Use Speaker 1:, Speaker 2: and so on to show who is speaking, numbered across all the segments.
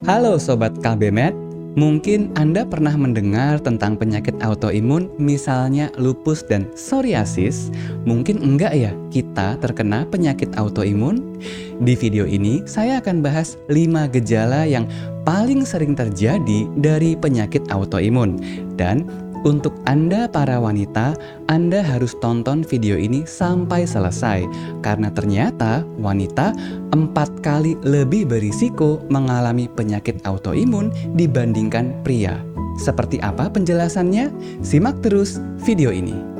Speaker 1: Halo Sobat Kalbemet, mungkin Anda pernah mendengar tentang penyakit autoimun misalnya lupus dan psoriasis. Mungkin enggak ya kita terkena penyakit autoimun? Di video ini saya akan bahas 5 gejala yang paling sering terjadi dari penyakit autoimun. Dan untuk Anda para wanita, Anda harus tonton video ini sampai selesai. Karena ternyata wanita 4 kali lebih berisiko mengalami penyakit autoimun dibandingkan pria. Seperti apa penjelasannya? Simak terus video ini.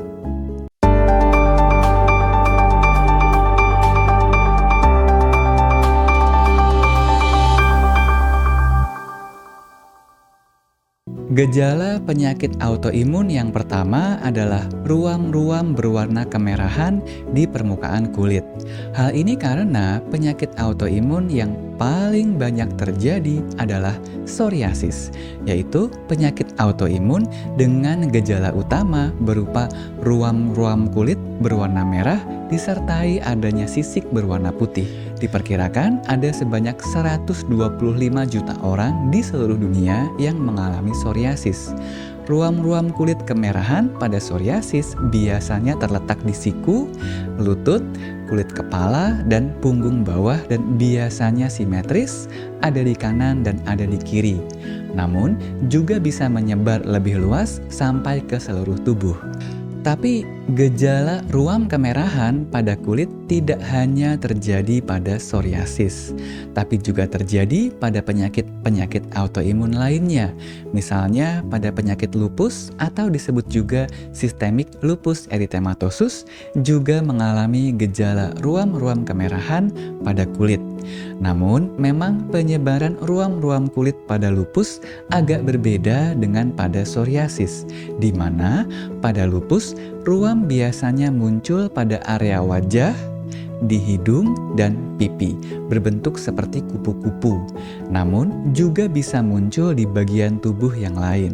Speaker 1: Gejala penyakit autoimun yang pertama adalah ruam-ruam berwarna kemerahan di permukaan kulit. Hal ini karena penyakit autoimun yang paling banyak terjadi adalah psoriasis, yaitu penyakit autoimun dengan gejala utama berupa ruam-ruam kulit berwarna merah disertai adanya sisik berwarna putih. Diperkirakan ada sebanyak 125 juta orang di seluruh dunia yang mengalami psoriasis. Ruam-ruam kulit kemerahan pada psoriasis biasanya terletak di siku, lutut, kulit kepala, dan punggung bawah dan biasanya simetris, ada di kanan dan ada di kiri. Namun, juga bisa menyebar lebih luas sampai ke seluruh tubuh. Tapi gejala ruam kemerahan pada kulit tidak hanya terjadi pada psoriasis, tapi juga terjadi pada penyakit autoimun lainnya. Misalnya pada penyakit lupus atau disebut juga sistemik lupus erythematosus juga mengalami gejala ruam-ruam kemerahan pada kulit. Namun, memang penyebaran ruam-ruam kulit pada lupus agak berbeda dengan pada psoriasis, di mana pada lupus ruam biasanya muncul pada area wajah, di hidung, dan pipi, berbentuk seperti kupu-kupu. Namun, juga bisa muncul di bagian tubuh yang lain.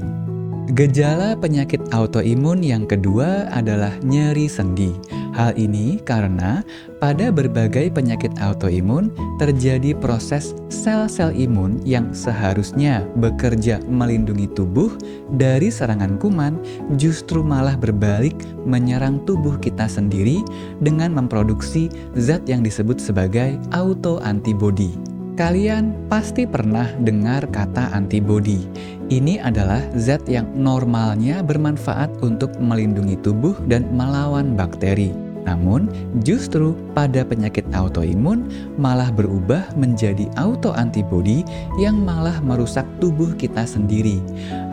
Speaker 1: Gejala penyakit autoimun yang kedua adalah nyeri sendi. Hal ini karena pada berbagai penyakit autoimun terjadi proses sel-sel imun yang seharusnya bekerja melindungi tubuh dari serangan kuman justru malah berbalik menyerang tubuh kita sendiri dengan memproduksi zat yang disebut sebagai autoantibodi. Kalian pasti pernah dengar kata antibodi. Ini adalah zat yang normalnya bermanfaat untuk melindungi tubuh dan melawan bakteri. Namun, justru pada penyakit autoimun malah berubah menjadi autoantibodi yang malah merusak tubuh kita sendiri.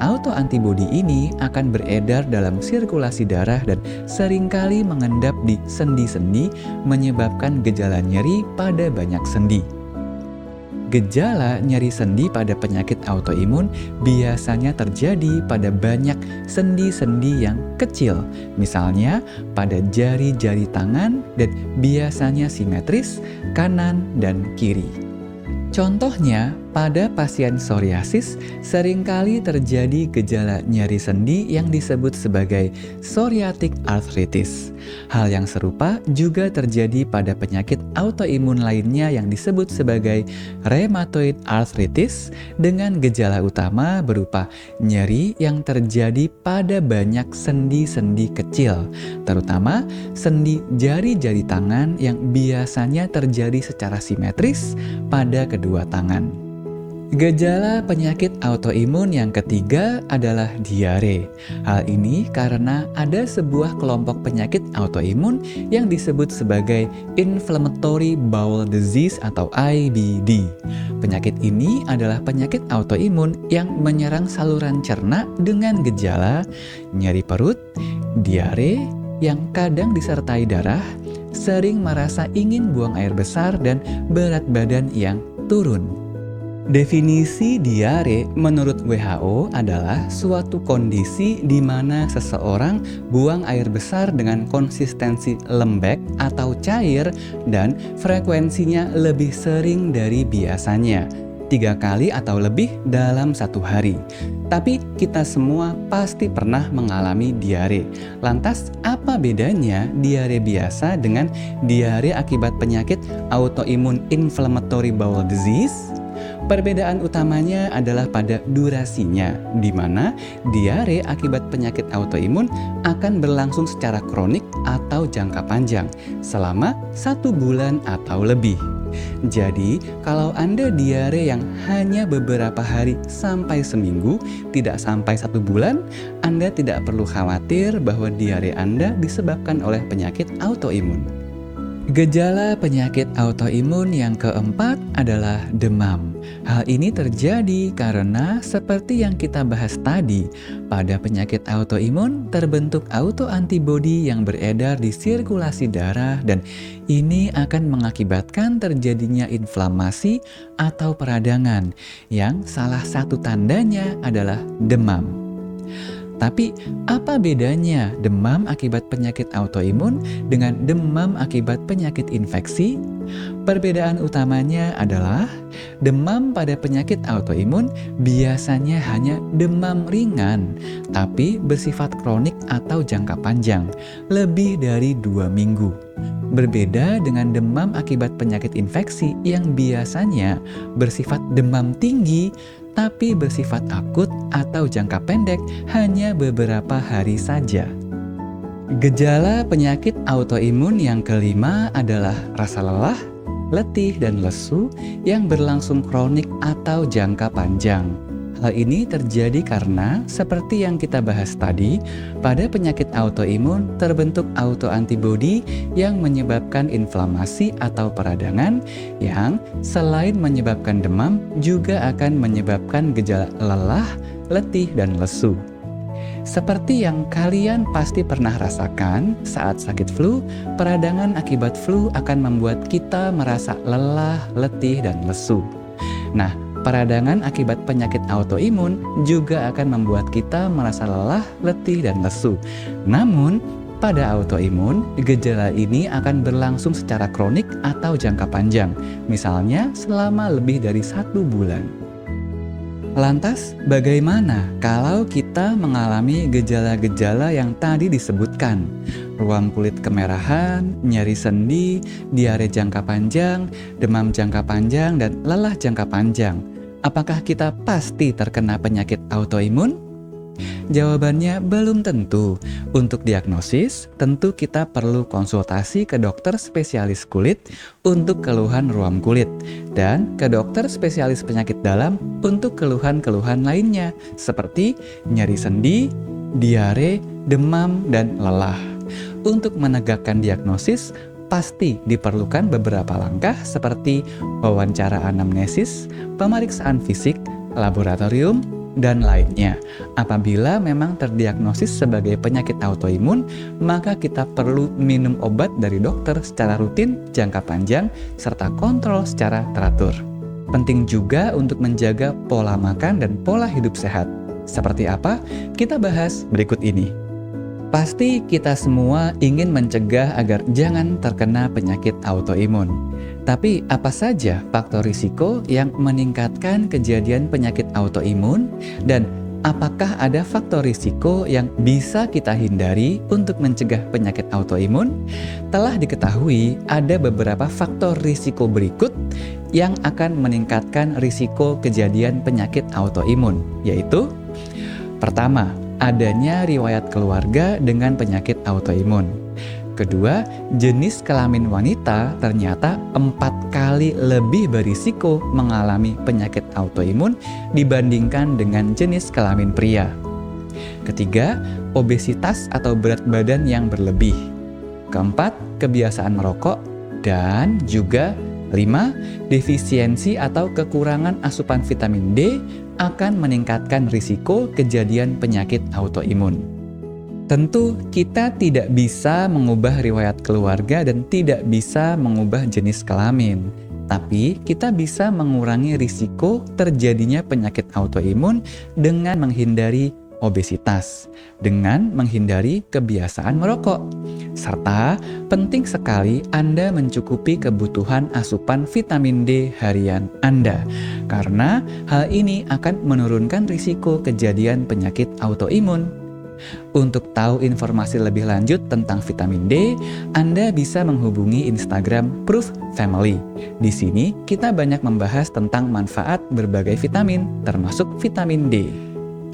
Speaker 1: Autoantibodi ini akan beredar dalam sirkulasi darah dan seringkali mengendap di sendi-sendi, menyebabkan gejala nyeri pada banyak sendi. Gejala nyeri sendi pada penyakit autoimun biasanya terjadi pada banyak sendi-sendi yang kecil, misalnya pada jari-jari tangan dan biasanya simetris kanan dan kiri. Contohnya, pada pasien psoriasis seringkali terjadi gejala nyeri sendi yang disebut sebagai psoriatic arthritis. Hal yang serupa juga terjadi pada penyakit autoimun lainnya yang disebut sebagai rheumatoid arthritis dengan gejala utama berupa nyeri yang terjadi pada banyak sendi-sendi kecil, terutama sendi jari-jari tangan yang biasanya terjadi secara simetris pada kedua tangan. Gejala penyakit autoimun yang ketiga adalah diare. Hal ini karena ada sebuah kelompok penyakit autoimun yang disebut sebagai inflammatory bowel disease atau IBD. Penyakit ini adalah penyakit autoimun yang menyerang saluran cerna dengan gejala nyeri perut, diare yang kadang disertai darah, sering merasa ingin buang air besar, dan berat badan yang turun. Definisi diare menurut WHO adalah suatu kondisi di mana seseorang buang air besar dengan konsistensi lembek atau cair dan frekuensinya lebih sering dari biasanya, 3 kali atau lebih dalam 1 hari. Tapi kita semua pasti pernah mengalami diare. Lantas apa bedanya diare biasa dengan diare akibat penyakit autoimun inflammatory bowel disease? Perbedaan utamanya adalah pada durasinya, di mana diare akibat penyakit autoimun akan berlangsung secara kronik atau jangka panjang, selama 1 bulan atau lebih. Jadi, kalau Anda diare yang hanya beberapa hari sampai seminggu, tidak sampai 1 bulan, Anda tidak perlu khawatir bahwa diare Anda disebabkan oleh penyakit autoimun. Gejala penyakit autoimun yang keempat adalah demam. Hal ini terjadi karena seperti yang kita bahas tadi, pada penyakit autoimun terbentuk autoantibodi yang beredar di sirkulasi darah dan ini akan mengakibatkan terjadinya inflamasi atau peradangan yang salah satu tandanya adalah demam. Tapi apa bedanya demam akibat penyakit autoimun dengan demam akibat penyakit infeksi? Perbedaan utamanya adalah demam pada penyakit autoimun biasanya hanya demam ringan, tapi bersifat kronik atau jangka panjang, lebih dari 2 minggu. Berbeda dengan demam akibat penyakit infeksi yang biasanya bersifat demam tinggi, tapi bersifat akut atau jangka pendek hanya beberapa hari saja. Gejala penyakit autoimun yang kelima adalah rasa lelah, letih, dan lesu yang berlangsung kronik atau jangka panjang. Hal ini terjadi karena, seperti yang kita bahas tadi, pada penyakit autoimun terbentuk autoantibodi yang menyebabkan inflamasi atau peradangan yang selain menyebabkan demam juga akan menyebabkan gejala lelah, letih, dan lesu. Seperti yang kalian pasti pernah rasakan saat sakit flu, peradangan akibat flu akan membuat kita merasa lelah, letih, dan lesu. Nah, peradangan akibat penyakit autoimun juga akan membuat kita merasa lelah, letih, dan lesu. Namun, pada autoimun, gejala ini akan berlangsung secara kronik atau jangka panjang, misalnya selama lebih dari 1 bulan. Lantas, bagaimana kalau kita mengalami gejala-gejala yang tadi disebutkan? Ruam kulit kemerahan, nyeri sendi, diare jangka panjang, demam jangka panjang, dan lelah jangka panjang. Apakah kita pasti terkena penyakit autoimun? Jawabannya belum tentu. Untuk diagnosis, tentu kita perlu konsultasi ke dokter spesialis kulit untuk keluhan ruam kulit dan ke dokter spesialis penyakit dalam untuk keluhan-keluhan lainnya seperti nyeri sendi, diare, demam, dan lelah. Untuk menegakkan diagnosis, pasti diperlukan beberapa langkah seperti wawancara anamnesis, pemeriksaan fisik, laboratorium, dan lainnya. Apabila memang terdiagnosis sebagai penyakit autoimun, maka kita perlu minum obat dari dokter secara rutin, jangka panjang, serta kontrol secara teratur. Penting juga untuk menjaga pola makan dan pola hidup sehat. Seperti apa? Kita bahas berikut ini. Pasti kita semua ingin mencegah agar jangan terkena penyakit autoimun. Tapi apa saja faktor risiko yang meningkatkan kejadian penyakit autoimun dan apakah ada faktor risiko yang bisa kita hindari untuk mencegah penyakit autoimun? Telah diketahui ada beberapa faktor risiko berikut yang akan meningkatkan risiko kejadian penyakit autoimun, yaitu pertama, adanya riwayat keluarga dengan penyakit autoimun. Kedua, jenis kelamin wanita ternyata 4 kali lebih berisiko mengalami penyakit autoimun dibandingkan dengan jenis kelamin pria. Ketiga, obesitas atau berat badan yang berlebih. Keempat, kebiasaan merokok. Dan juga 5, defisiensi atau kekurangan asupan vitamin D akan meningkatkan risiko kejadian penyakit autoimun. Tentu kita tidak bisa mengubah riwayat keluarga dan tidak bisa mengubah jenis kelamin. Tapi kita bisa mengurangi risiko terjadinya penyakit autoimun dengan menghindari obesitas, dengan menghindari kebiasaan merokok. Serta penting sekali Anda mencukupi kebutuhan asupan vitamin D harian Anda. Karena hal ini akan menurunkan risiko kejadian penyakit autoimun. Untuk tahu informasi lebih lanjut tentang vitamin D, Anda bisa menghubungi Instagram Proof Family. Di sini kita banyak membahas tentang manfaat berbagai vitamin, termasuk vitamin D.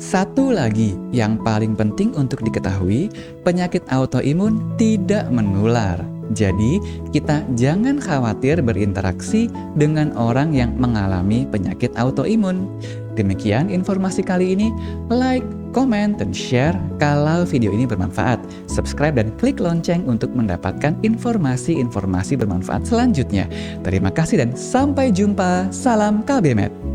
Speaker 1: Satu lagi yang paling penting untuk diketahui, penyakit autoimun tidak menular. Jadi, kita jangan khawatir berinteraksi dengan orang yang mengalami penyakit autoimun. Demikian informasi kali ini. Like, komen, dan share kalau video ini bermanfaat. Subscribe dan klik lonceng untuk mendapatkan informasi-informasi bermanfaat selanjutnya. Terima kasih dan sampai jumpa. Salam KBMed.